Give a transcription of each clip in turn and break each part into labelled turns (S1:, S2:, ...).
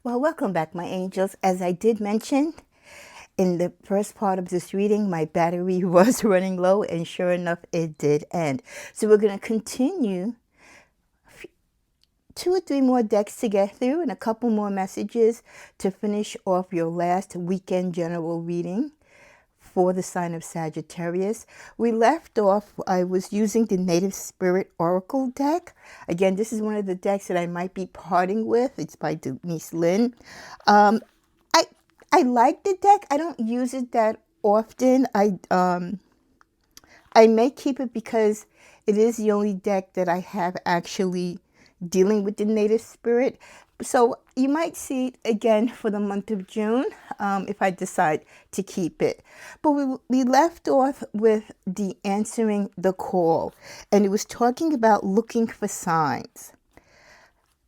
S1: Well, welcome back, my angels. As I did mention in the first part of this reading, my battery was running low, and sure enough, it did end. So we're going to continue 2 or 3 more decks to get through and a couple more messages to finish off your last weekend general reading for the sign of Sagittarius. We left off, I was using the Native Spirit Oracle deck. Again, this is one of the decks that I might be parting with. It's by Denise Lynn. Um, I I like the deck. I don't use it that often. I may keep it because it is the only deck that I have actually dealing with the native spirit. So you might see it again for the month of June if I decide to keep it. But we left off with the answering the call, and it was talking about looking for signs.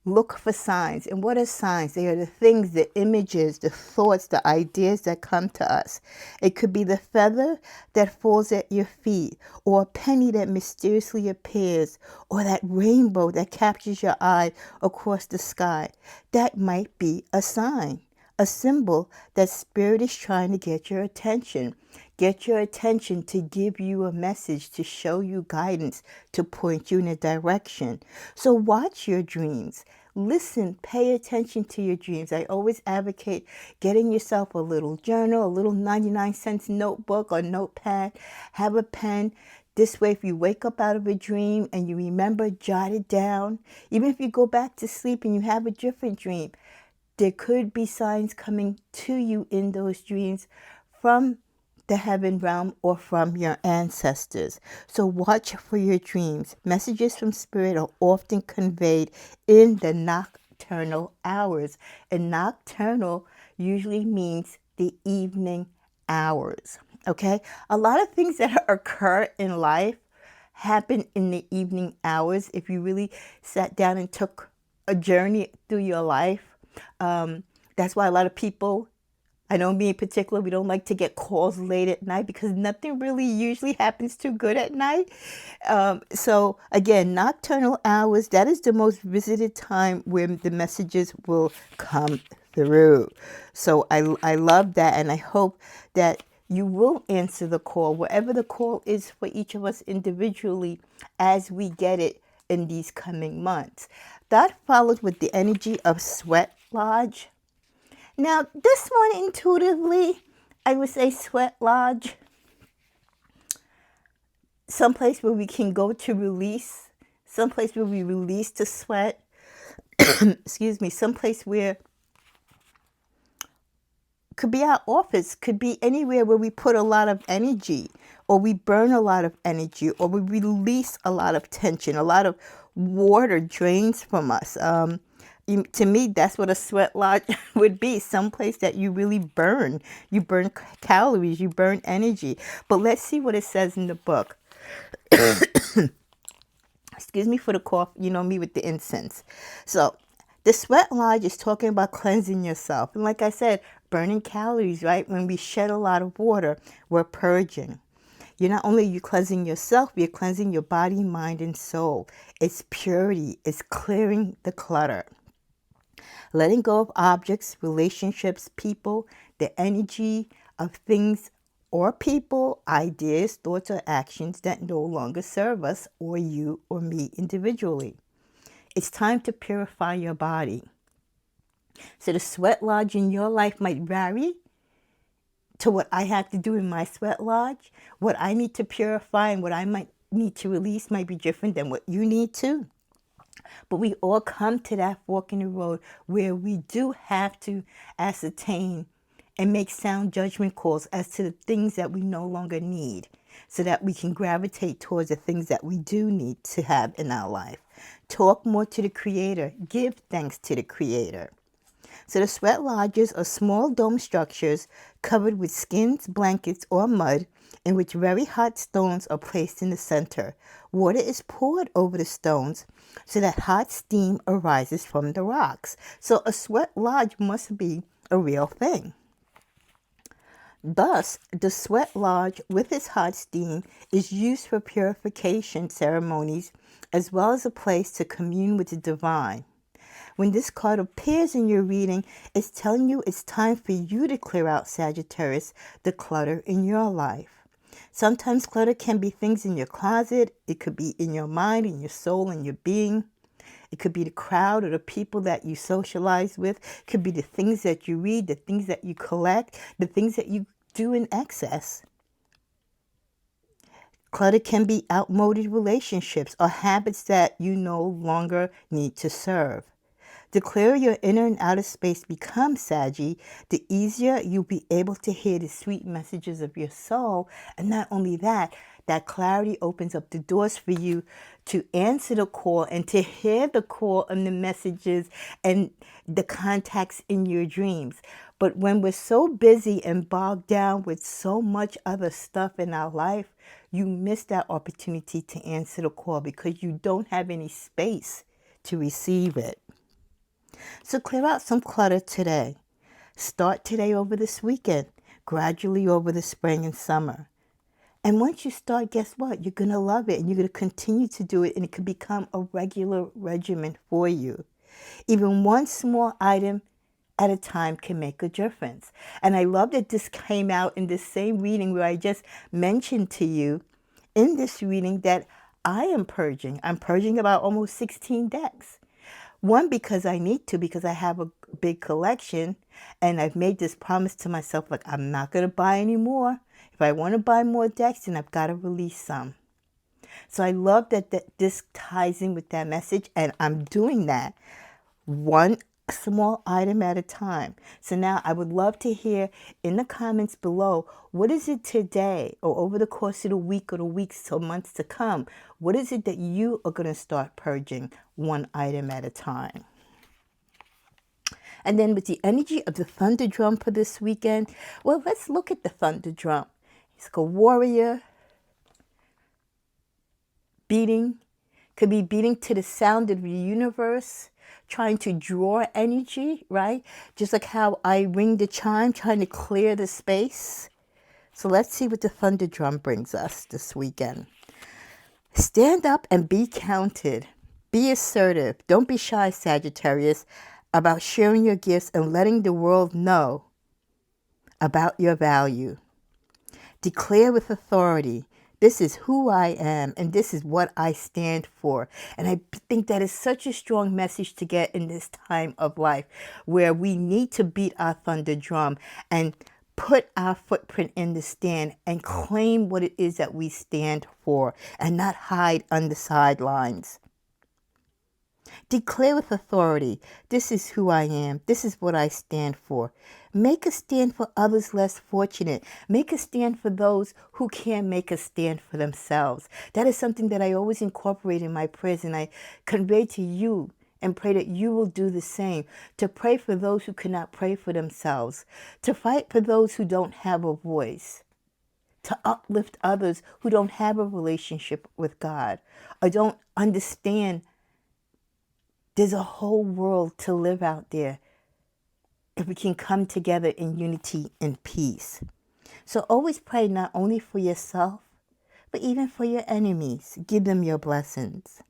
S1: Look for signs. And what are signs? They are the things, the images, the thoughts, the ideas that come to us. It could be the feather that falls at your feet, or a penny that mysteriously appears, or that rainbow that captures your eye across the sky. That might be a sign, a symbol that spirit is trying to get your attention. Get your attention to give you a message, to show you guidance, to point you in a direction. So watch your dreams. Listen, pay attention to your dreams. I always advocate getting yourself a little journal, a little 99-cent notebook or notepad. Have a pen. This way, if you wake up out of a dream and you remember, jot it down. Even if you go back to sleep and you have a different dream, there could be signs coming to you in those dreams from the heaven realm or from your ancestors. So watch for your dreams. Messages from spirit are often conveyed in the nocturnal hours. And nocturnal usually means the evening hours. Okay? A lot of things that occur in life happen in the evening hours. If you really sat down and took a journey through your life, that's why a lot of people, I know me in particular, we don't like to get calls late at night because nothing really usually happens too good at night. So again, nocturnal hours, that is the most visited time where the messages will come through. So I love that, and I hope that you will answer the call, wherever the call is for each of us individually as we get it in these coming months. That followed with the energy of Sweat Lodge. Now, this one intuitively, I would say Sweat Lodge, someplace where we can go to release, someplace where we release the sweat, excuse me, someplace where could be our office, could be anywhere where we put a lot of energy, or we burn a lot of energy, or we release a lot of tension, a lot of water drains from us. To me, that's what a sweat lodge would be, someplace that you really burn. You burn calories, you burn energy. But let's see what it says in the book. Excuse me for the cough, you know me with the incense. So the sweat lodge is talking about cleansing yourself. And like I said, burning calories, right? When we shed a lot of water, we're purging. You're not only you cleansing yourself, you're cleansing your body, mind, and soul. It's purity. It's clearing the clutter. Letting go of objects, relationships, people, the energy of things or people, ideas, thoughts, or actions that no longer serve us or you or me individually. It's time to purify your body. So the sweat lodge in your life might vary to what I have to do in my sweat lodge. What I need to purify and what I might need to release might be different than what you need to. But we all come to that fork in the road where we do have to ascertain and make sound judgment calls as to the things that we no longer need, so that we can gravitate towards the things that we do need to have in our life. Talk more to the Creator. Give thanks to the Creator. So the sweat lodges are small dome structures covered with skins, blankets, or mud, in which very hot stones are placed in the center. Water is poured over the stones so that hot steam arises from the rocks. So a sweat lodge must be a real thing. Thus, the sweat lodge with its hot steam is used for purification ceremonies as well as a place to commune with the divine. When this card appears in your reading, it's telling you it's time for you to clear out, Sagittarius, the clutter in your life. Sometimes clutter can be things in your closet. It could be in your mind, in your soul, in your being. It could be the crowd or the people that you socialize with. It could be the things that you read, the things that you collect, the things that you do in excess. Clutter can be outmoded relationships or habits that you no longer need to serve. The clearer your inner and outer space becomes, Saggy, the easier you'll be able to hear the sweet messages of your soul. And not only that, that clarity opens up the doors for you to answer the call and to hear the call and the messages and the contacts in your dreams. But when we're so busy and bogged down with so much other stuff in our life, you miss that opportunity to answer the call because you don't have any space to receive it. So clear out some clutter today. Start today over this weekend, gradually over the spring and summer. And once you start, guess what? You're going to love it and you're going to continue to do it, and it can become a regular regimen for you. Even one small item at a time can make a difference. And I love that this came out in this same reading where I just mentioned to you in this reading that I am purging. I'm purging about almost 16 decks. One, because I need to, because I have a big collection, and I've made this promise to myself, like, I'm not going to buy any more. If I want to buy more decks, then I've got to release some. So I love that this ties in with that message, and I'm doing that one small item at a time. So now I would love to hear in the comments below, what is it today or over the course of the week or the weeks or months to come? What is it that you are going to start purging one item at a time? And then with the energy of the thunder drum for this weekend, well, let's look at the thunder drum. It's like a warrior beating, could be beating to the sound of the universe, trying to draw energy, right? Just like how I ring the chime, trying to clear the space. So let's see what the thunder drum brings us this weekend. Stand up and be counted. Be assertive. Don't be shy, Sagittarius, about sharing your gifts and letting the world know about your value. Declare with authority. This is who I am, and this is what I stand for. And I think that is such a strong message to get in this time of life where we need to beat our thunder drum and put our footprint in the stand and claim what it is that we stand for and not hide on the sidelines. Declare with authority, this is who I am, this is what I stand for. Make a stand for others less fortunate. Make a stand for those who can't make a stand for themselves. That is something that I always incorporate in my prayers, and I convey to you and pray that you will do the same. To pray for those who cannot pray for themselves. To fight for those who don't have a voice. To uplift others who don't have a relationship with God or don't understand there's a whole world to live out there if we can come together in unity and peace. So always pray not only for yourself, but even for your enemies. Give them your blessings.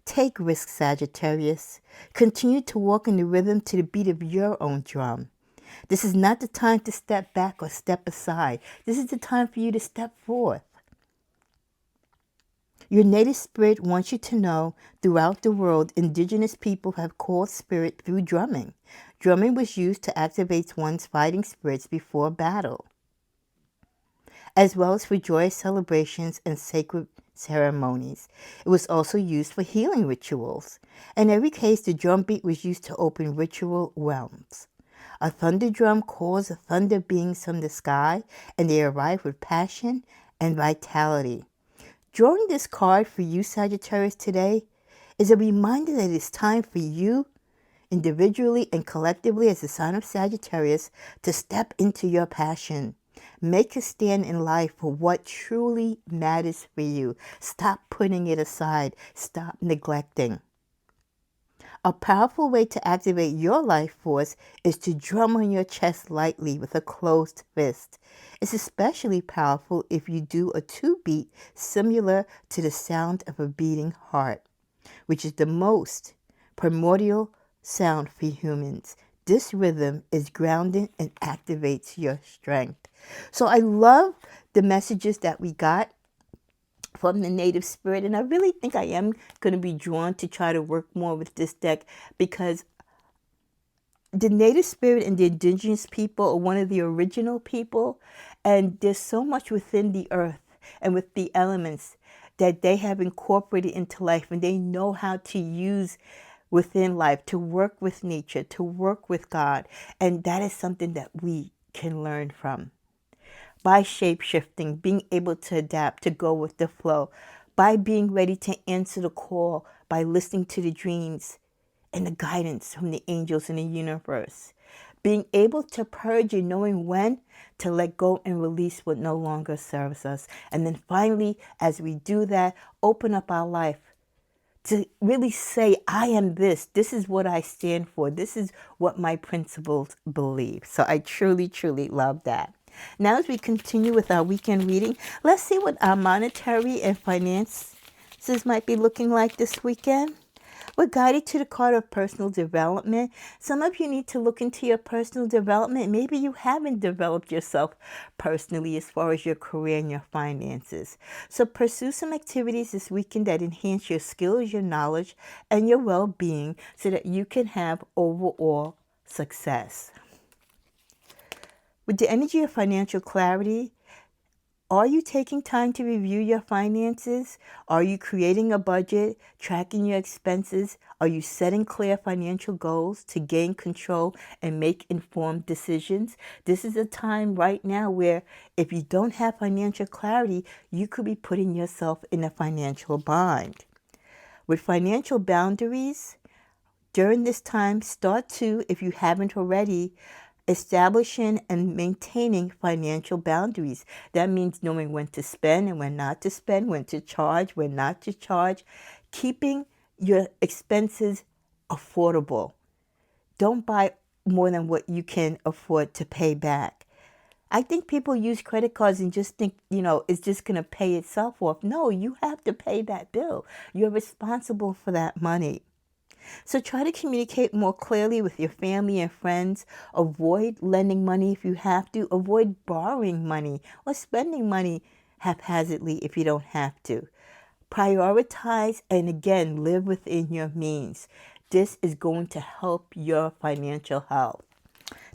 S1: Take risks, Sagittarius. Continue to walk in the rhythm to the beat of your own drum. This is not the time to step back or step aside. This is the time for you to step forth. Your native spirit wants you to know throughout the world, indigenous people have called spirit through drumming. Drumming was used to activate one's fighting spirits before battle, as well as for joyous celebrations and sacred ceremonies. It was also used for healing rituals. In every case, the drum beat was used to open ritual realms. A thunder drum calls the thunder beings from the sky, and they arrive with passion and vitality. Drawing this card for you, Sagittarius, today is a reminder that it's time for you, individually and collectively as a sign of Sagittarius, to step into your passion. Make a stand in life for what truly matters for you. Stop putting it aside. Stop neglecting. A powerful way to activate your life force is to drum on your chest lightly with a closed fist. It's especially powerful if you do a 2-beat similar to the sound of a beating heart. which is the most primordial sound for humans. This rhythm is grounding and activates your strength. So I love the messages that we got from the native spirit, and I really think I am going to be drawn to try to work more with this deck, because the native spirit and the indigenous people are one of the original people, and there's so much within the earth and with the elements that they have incorporated into life, and they know how to use within life, to work with nature, to work with God. And that is something that we can learn from. By shape-shifting, being able to adapt, to go with the flow, by being ready to answer the call, by listening to the dreams and the guidance from the angels in the universe, being able to purge and knowing when to let go and release what no longer serves us. And then finally, as we do that, open up our life to really say, I am this. This is what I stand for. This is what my principles believe. So I truly, truly love that. Now, as we continue with our weekend reading, let's see what our monetary and finances might be looking like this weekend. We're guided to the card of personal development. Some of you need to look into your personal development. Maybe you haven't developed yourself personally as far as your career and your finances. So pursue some activities this weekend that enhance your skills, your knowledge, and your well-being so that you can have overall success. With the energy of financial clarity, are you taking time to review your finances? Are you creating a budget, tracking your expenses? Are you setting clear financial goals to gain control and make informed decisions? This is a time right now where if you don't have financial clarity, you could be putting yourself in a financial bind. With financial boundaries, during this time, start to, if you haven't already, establishing and maintaining financial boundaries. That means knowing when to spend and when not to spend, when to charge, when not to charge, keeping your expenses affordable. Don't buy more than what you can afford to pay back. I think people use credit cards and just think, it's just going to pay itself off. No, you have to pay that bill. You're responsible for that money. So try to communicate more clearly with your family and friends. Avoid lending money if you have to. Avoid borrowing money or spending money haphazardly if you don't have to. Prioritize and again, live within your means. This is going to help your financial health.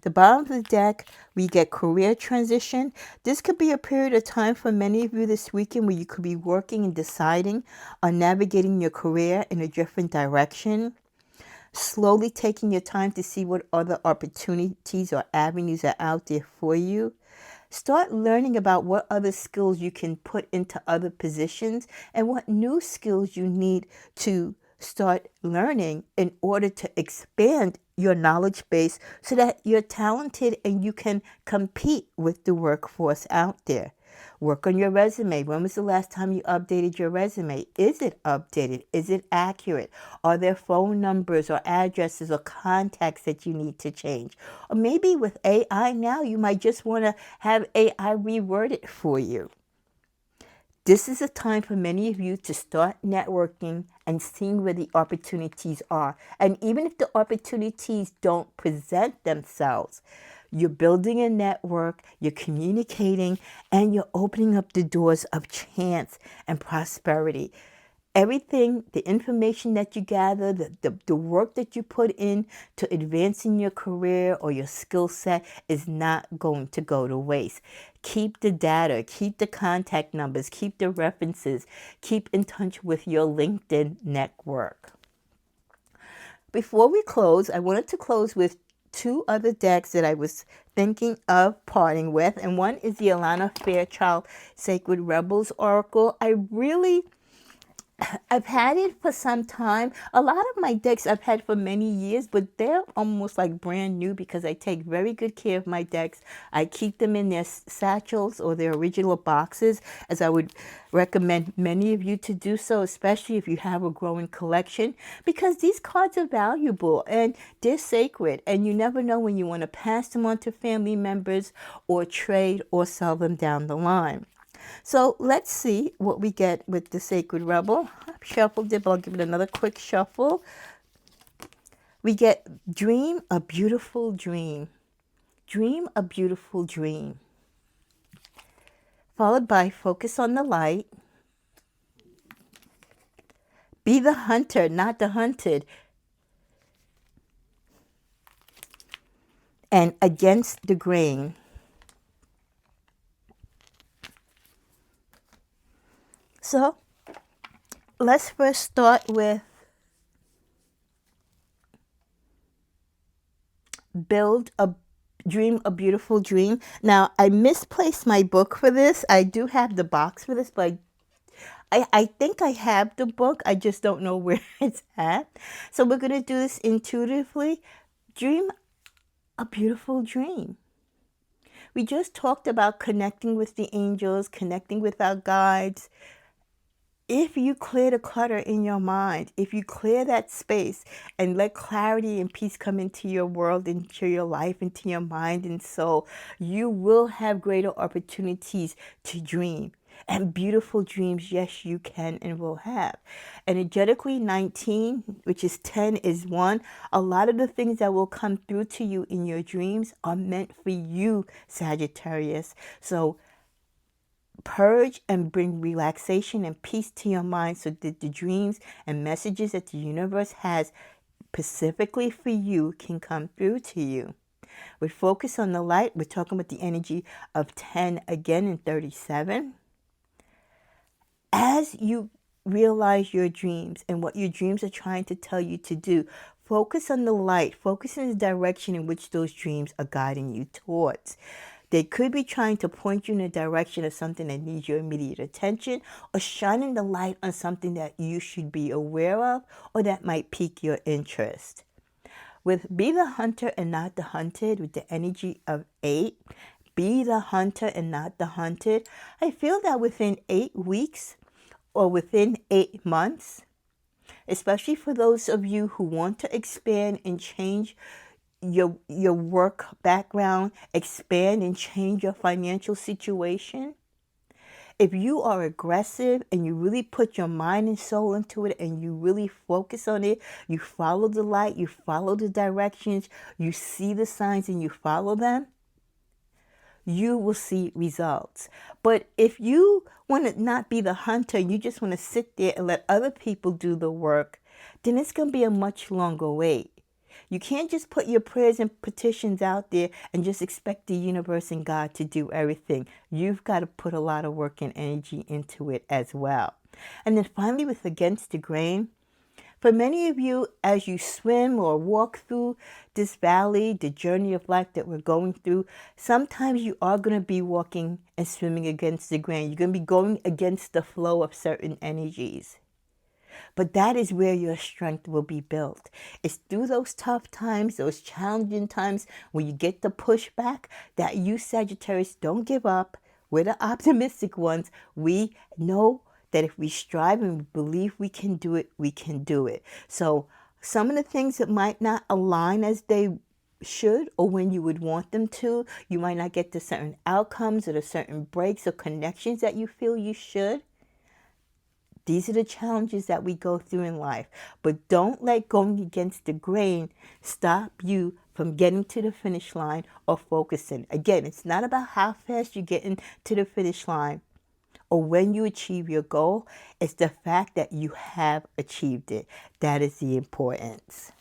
S1: The bottom of the deck, we get career transition. This could be a period of time for many of you this weekend where you could be working and deciding on navigating your career in a different direction. Slowly taking your time to see what other opportunities or avenues are out there for you. Start learning about what other skills you can put into other positions and what new skills you need to start learning in order to expand your knowledge base so that you're talented and you can compete with the workforce out there. Work on your resume. When was the last time you updated your resume? Is it updated? Is it accurate? Are there phone numbers or addresses or contacts that you need to change? Or maybe with AI now, you might just want to have AI reword it for you. This is a time for many of you to start networking and seeing where the opportunities are. And even if the opportunities don't present themselves, you're building a network, you're communicating, and you're opening up the doors of chance and prosperity. Everything, the information that you gather, the work that you put in to advancing your career or your skill set is not going to go to waste. Keep the data, keep the contact numbers, keep the references, keep in touch with your LinkedIn network. Before we close, I wanted to close with two other decks that I was thinking of parting with. And one is the Alana Fairchild Sacred Rebels Oracle. I've had it for some time. A lot of my decks I've had for many years, but they're almost like brand new because I take very good care of my decks. I keep them in their satchels or their original boxes, as I would recommend many of you to do so, especially if you have a growing collection, because these cards are valuable and they're sacred, and you never know when you want to pass them on to family members or trade or sell them down the line. So let's see what we get with the Sacred Rebel. I've shuffled it, but I'll give it another quick shuffle. We get dream a beautiful dream. Dream a beautiful dream. Followed by focus on the light. Be the hunter, not the hunted. And against the grain. So let's first start with build a dream a beautiful dream. Now, I misplaced my book for this. I do have the box for this, but I think I have the book. I just don't know where it's at. So we're going to do this intuitively. Dream a beautiful dream. We just talked about connecting with the angels, connecting with our guides. If you clear the clutter in your mind, if you clear that space and let clarity and peace come into your world, into your life, into your mind and soul, you will have greater opportunities to dream. And beautiful dreams, yes, you can and will have. Energetically, 19, which is 10, is 1. A lot of the things that will come through to you in your dreams are meant for you, Sagittarius. So purge and bring relaxation and peace to your mind so that the dreams and messages that the universe has specifically for you can come through to you. We focus on the light. We're talking about the energy of 10 again in 37. As you realize your dreams and what your dreams are trying to tell you to do, focus on the light. Focus on the direction in which those dreams are guiding you towards. They could be trying to point you in the direction of something that needs your immediate attention, or shining the light on something that you should be aware of or that might pique your interest. With be the hunter and not the hunted, with the energy of 8, be the hunter and not the hunted, I feel that within 8 weeks or within 8 months, especially for those of you who want to expand and change your work background, expand and change your financial situation. If you are aggressive and you really put your mind and soul into it and you really focus on it, you follow the light, you follow the directions, you see the signs and you follow them, you will see results. But if you want to not be the hunter, you just want to sit there and let other people do the work, then it's going to be a much longer wait. You can't just put your prayers and petitions out there and just expect the universe and God to do everything. You've got to put a lot of work and energy into it as well. And then finally, with against the grain, for many of you, as you swim or walk through this valley, the journey of life that we're going through, sometimes you are going to be walking and swimming against the grain. You're going to be going against the flow of certain energies. But that is where your strength will be built. It's through those tough times, those challenging times, when you get the pushback, that you, Sagittarius, don't give up. We're the optimistic ones. We know that if we strive and we believe we can do it, we can do it. So some of the things that might not align as they should or when you would want them to, you might not get the certain outcomes or the certain breaks or connections that you feel you should. These are the challenges that we go through in life. But don't let going against the grain stop you from getting to the finish line or focusing. Again, it's not about how fast you're getting to the finish line or when you achieve your goal. It's the fact that you have achieved it. That is the importance.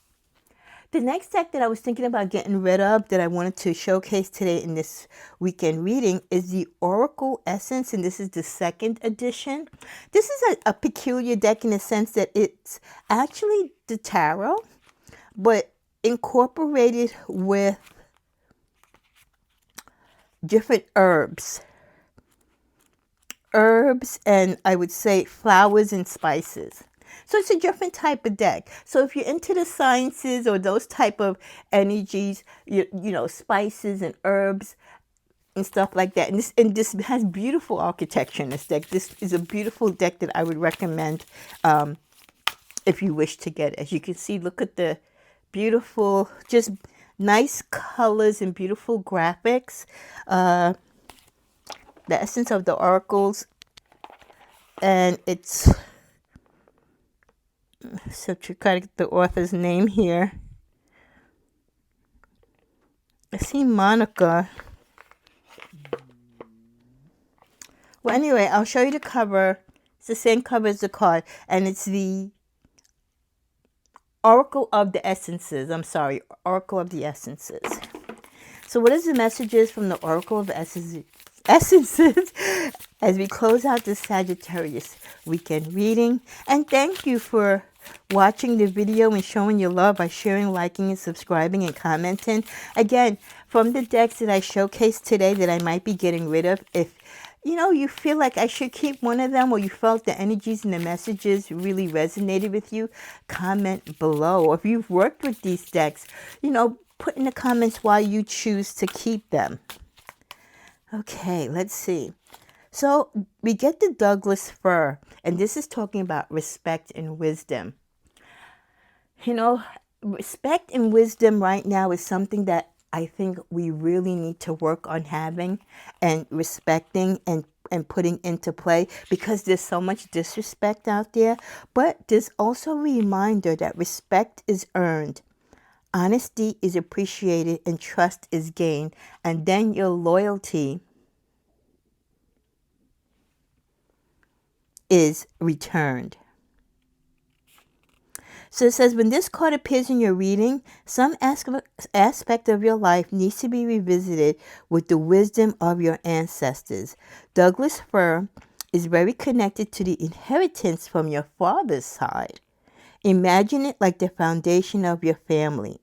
S1: The next deck that I was thinking about getting rid of that I wanted to showcase today in this weekend reading is the Oracle Essence, and this is the 2nd edition. This is a peculiar deck in the sense that it's actually the tarot, but incorporated with different herbs and I would say flowers and spices. So it's a different type of deck. So if you're into the sciences or those type of energies, you know, spices and herbs and stuff like that. And this has beautiful architecture in this deck. This is a beautiful deck that I would recommend if you wish to get it. As you can see, look at the beautiful, just nice colors and beautiful graphics. the essence of the oracles, and it's, so to try to get the author's name here. I see Monica. Well, anyway, I'll show you the cover. It's the same cover as the card, and it's the Oracle of the Essences. I'm sorry, Oracle of the Essences. So what is the messages from the Oracle of Essences as we close out this Sagittarius weekend reading? And thank you for watching the video and showing your love by sharing, liking, and subscribing and commenting. Again, from the decks that I showcased today that I might be getting rid of, if you feel like I should keep one of them, or you felt the energies and the messages really resonated with you, comment below. Or if you've worked with these decks, put in the comments why you choose to keep them. Okay, let's see. So we get the Douglas fir, and this is talking about respect and wisdom. Respect and wisdom right now is something that I think we really need to work on having and respecting and putting into play, because there's so much disrespect out there. But there's also a reminder that respect is earned, honesty is appreciated, and trust is gained. And then your loyalty is returned. So it says, when this card appears in your reading, some aspect of your life needs to be revisited with the wisdom of your ancestors. Douglas fir is very connected to the inheritance from your father's side. Imagine it like the foundation of your family.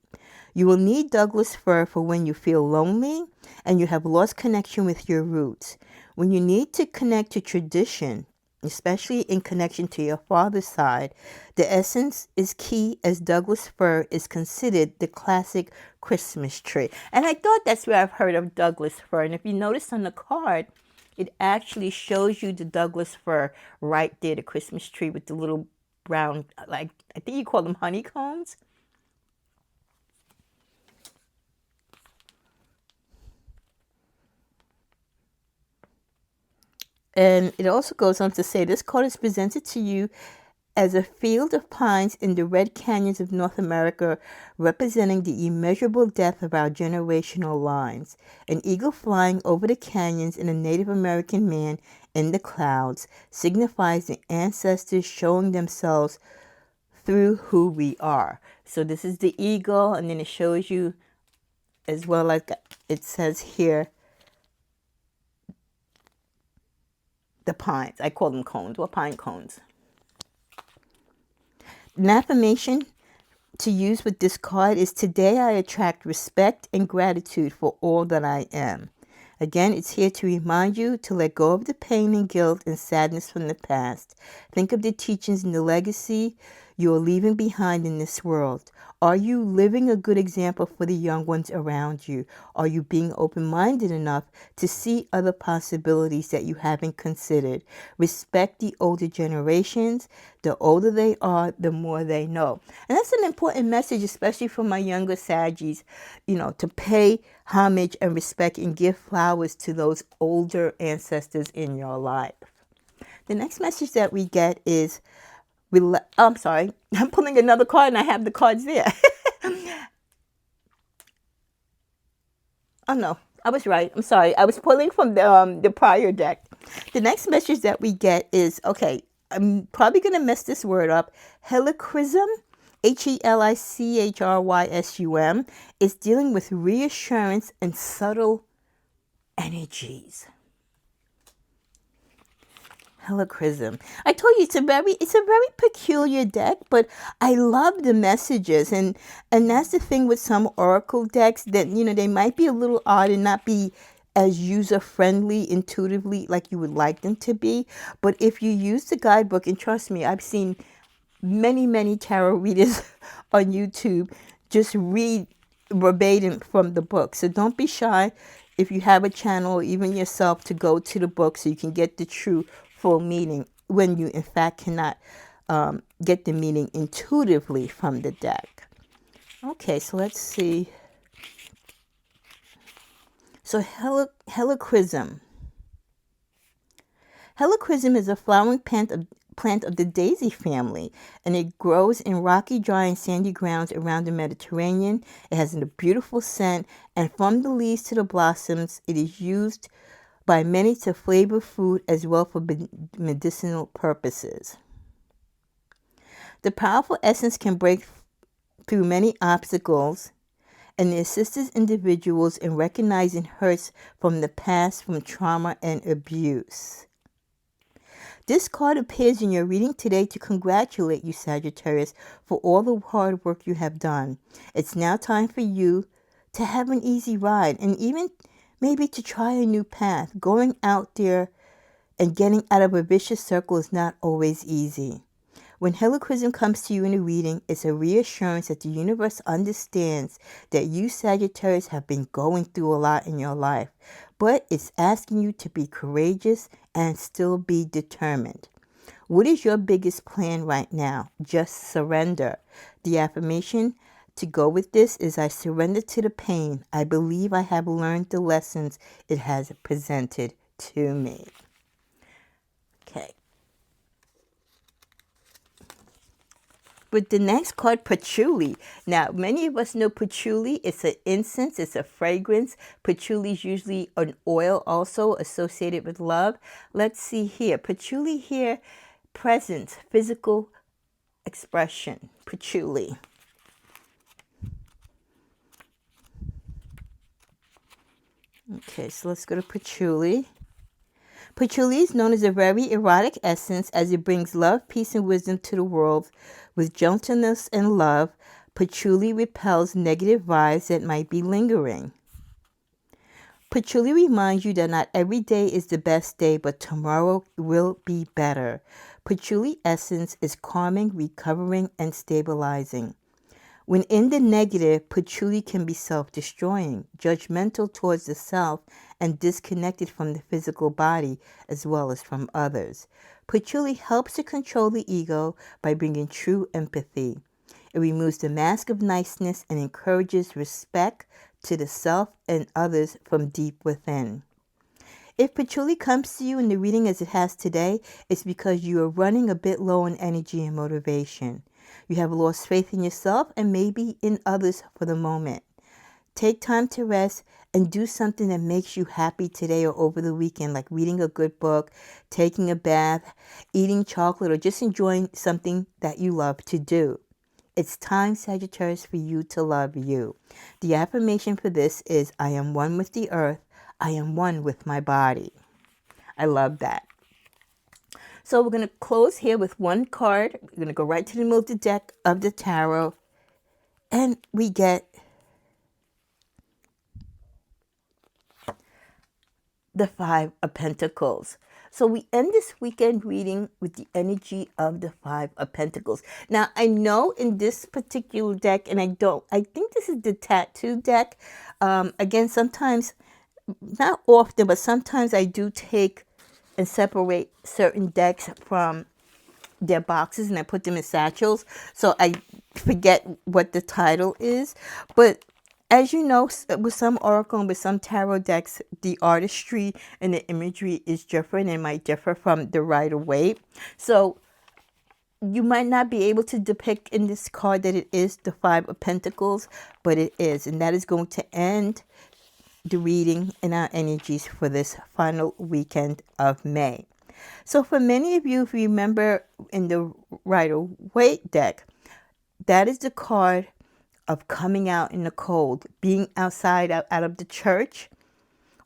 S1: You will need Douglas fir for when you feel lonely and you have lost connection with your roots. When you need to connect to tradition, especially in connection to your father's side, the essence is key, as Douglas fir is considered the classic Christmas tree. And I thought that's where I've heard of Douglas fir. And if you notice on the card, it actually shows you the Douglas fir right there, the Christmas tree with the little brown, like, I think you call them honeycombs. And it also goes on to say, this card is presented to you as a field of pines in the red canyons of North America, representing the immeasurable depth of our generational lines. An eagle flying over the canyons and a Native American man in the clouds signifies the ancestors showing themselves through who we are. So this is the eagle, and then it shows you as well, like it says here, the pines. I call them cones, or pine cones. An affirmation to use with this card is, today I attract respect and gratitude for all that I am. Again, it's here to remind you to let go of the pain and guilt and sadness from the past. Think of the teachings and the legacy you are leaving behind in this world. Are you living a good example for the young ones around you? Are you being open-minded enough to see other possibilities that you haven't considered? Respect the older generations. The older they are, the more they know. And that's an important message, especially for my younger Saggies, to pay homage and respect and give flowers to those older ancestors in your life. The next message that we get is, I'm sorry, I'm pulling another card and I have the cards there. Oh no, I was right. I'm sorry. I was pulling from the prior deck. The next message that we get is, okay, I'm probably going to mess this word up. Helichrysum, Helichrysum, is dealing with reassurance and subtle energies. Helichrysum. I told you it's a very peculiar deck, but I love the messages, and that's the thing with some oracle decks, that they might be a little odd and not be as user friendly intuitively like you would like them to be. But if you use the guidebook, and trust me, I've seen many tarot readers on YouTube just read verbatim from the book. So don't be shy if you have a channel, or even yourself, to go to the book so you can get the true full meaning, when you in fact cannot get the meaning intuitively from the deck. Okay, so let's see. So Helichrysum. Helichrysum is a flowering plant of the daisy family, and it grows in rocky, dry, and sandy grounds around the Mediterranean. It has a beautiful scent, and from the leaves to the blossoms, it is used by many to flavor food as well for medicinal purposes. The powerful essence can break through many obstacles and assists individuals in recognizing hurts from the past, from trauma and abuse. This card appears in your reading today to congratulate you, Sagittarius, for all the hard work you have done. It's now time for you to have an easy ride and even maybe to try a new path. Going out there and getting out of a vicious circle is not always easy. When Helichrysum comes to you in a reading, it's a reassurance that the universe understands that you, Sagittarius, have been going through a lot in your life, but it's asking you to be courageous and still be determined. What is your biggest plan right now? Just surrender. The affirmation to go with this is, I surrender to the pain. I believe I have learned the lessons it has presented to me. Okay. With the next card, patchouli. Now, many of us know patchouli. It's an incense. It's a fragrance. Patchouli is usually an oil also associated with love. Let's see here. Patchouli here, presence, physical expression. Patchouli. Okay, so let's go to patchouli. Patchouli is known as a very erotic essence as it brings love, peace, and wisdom to the world. With gentleness and love, patchouli repels negative vibes that might be lingering. Patchouli reminds you that not every day is the best day, but tomorrow will be better. Patchouli essence is calming, recovering, and stabilizing. When in the negative, patchouli can be self-destroying, judgmental towards the self, and disconnected from the physical body as well as from others. Patchouli helps to control the ego by bringing true empathy. It removes the mask of niceness and encourages respect to the self and others from deep within. If patchouli comes to you in the reading as it has today, it's because you are running a bit low on energy and motivation. You have lost faith in yourself and maybe in others for the moment. Take time to rest and do something that makes you happy today or over the weekend, like reading a good book, taking a bath, eating chocolate, or just enjoying something that you love to do. It's time, Sagittarius, for you to love you. The affirmation for this is, I am one with the earth. I am one with my body. I love that. So we're going to close here with one card. We're going to go right to the middle of the deck of the tarot. And we get the Five of Pentacles. So we end this weekend reading with the energy of the Five of Pentacles. Now, I know in this particular deck, and I think this is the tattoo deck. Again, sometimes, not often, but sometimes I do take and separate certain decks from their boxes and I put them in satchels. So I forget what the title is. But as you know, with some oracle and with some tarot decks, the artistry and the imagery is different and might differ from the Rider-Waite. So you might not be able to depict in this card that it is the Five of Pentacles, but it is. And that is going to end the reading and our energies for this final weekend of May. So for many of you, if you remember in the Rider-Waite deck, that is the card of coming out in the cold, being outside out of the church,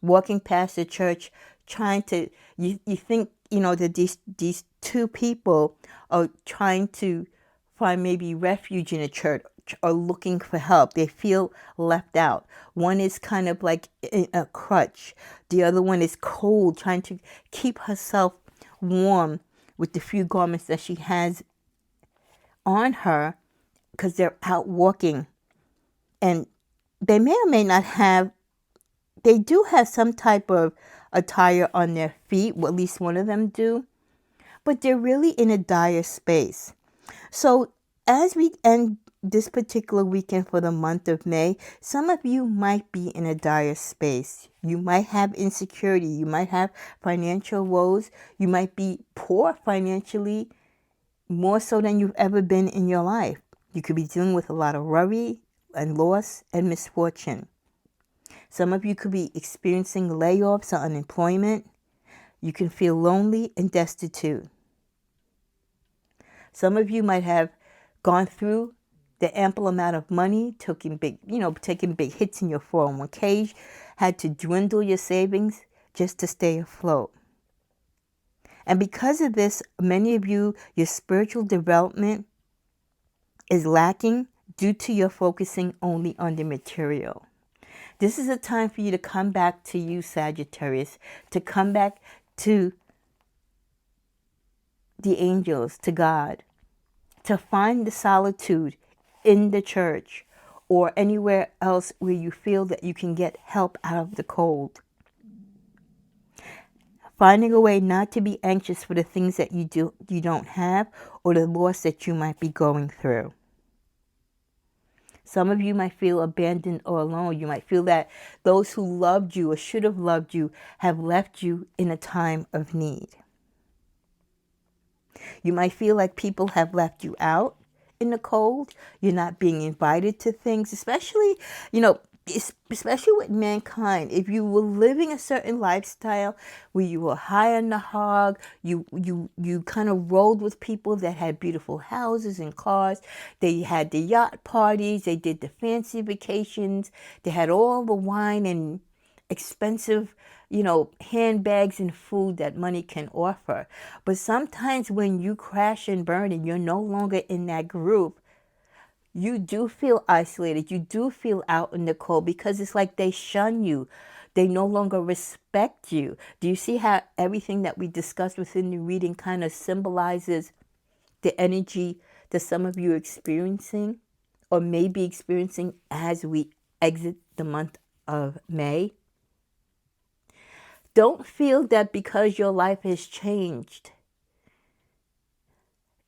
S1: walking past the church, trying to, you think, you know, that these two people are trying to find maybe refuge in a church or looking for help. They feel left out. One is kind of like in a crutch. The other one is cold, trying to keep herself warm with the few garments that she has on her because they're out walking. And they may or may not have, they do have some type of attire on their feet, well, at least one of them do, but they're really in a dire space. So as we end this particular weekend for the month of May, some of you might be in a dire space. You might have insecurity. You might have financial woes. You might be poor financially, more so than you've ever been in your life. You could be dealing with a lot of worry and loss and misfortune. Some of you could be experiencing layoffs or unemployment. You can feel lonely and destitute. Some of you might have gone through the ample amount of money, taking big hits in your 401k, had to dwindle your savings just to stay afloat. And because of this, many of you, your spiritual development is lacking due to your focusing only on the material. This is a time for you to come back to you, Sagittarius, to come back to the angels, to God, to find the solitude in the church or anywhere else where you feel that you can get help out of the cold. Finding a way not to be anxious for the things that you don't have or the loss that you might be going through. Some of you might feel abandoned or alone. You might feel that those who loved you or should have loved you have left you in a time of need. You might feel like people have left you out in the cold. You're not being invited to things, especially with mankind. If you were living a certain lifestyle where you were high on the hog, you kind of rolled with people that had beautiful houses and cars. They had the yacht parties. They did the fancy vacations. They had all the wine and expensive, handbags and food that money can offer. But sometimes when you crash and burn and you're no longer in that group, you do feel isolated. You do feel out in the cold because it's like they shun you. They no longer respect you. Do you see how everything that we discussed within the reading kind of symbolizes the energy that some of you are experiencing or may be experiencing as we exit the month of May? Don't feel that because your life has changed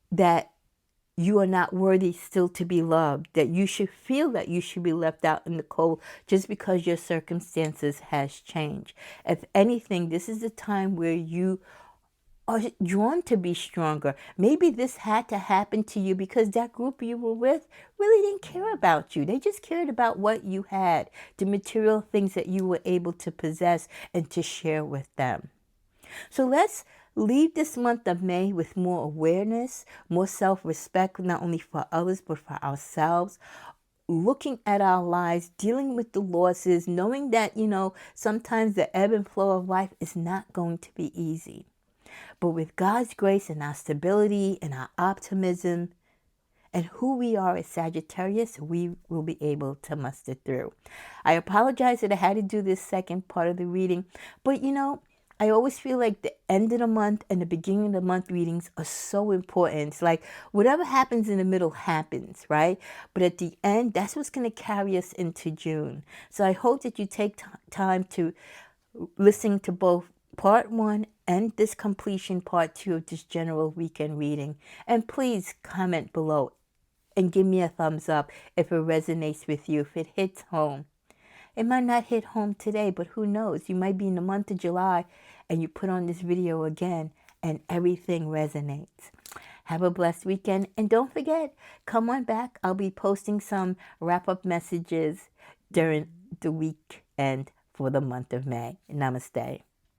S1: that you are not worthy still to be loved, that you should feel that you should be left out in the cold just because your circumstances has changed. If anything, this is a time where you are drawn to be stronger. Maybe this had to happen to you because that group you were with really didn't care about you. They just cared about what you had, the material things that you were able to possess and to share with them. So let's leave this month of May with more awareness, more self-respect, not only for others, but for ourselves. Looking at our lives, dealing with the losses, knowing that, sometimes the ebb and flow of life is not going to be easy. But with God's grace and our stability and our optimism and who we are as Sagittarius, we will be able to muster through. I apologize that I had to do this second part of the reading, but I always feel like the end of the month and the beginning of the month readings are so important. It's like whatever happens in the middle happens, right? But at the end, that's what's going to carry us into June. So I hope that you take time to listen to both part 1 and this completion part 2 of this general weekend reading. And please comment below and give me a thumbs up if it resonates with you, if it hits home. It might not hit home today, but who knows? You might be in the month of July and you put on this video again and everything resonates. Have a blessed weekend. And don't forget, come on back. I'll be posting some wrap-up messages during the weekend for the month of May. Namaste.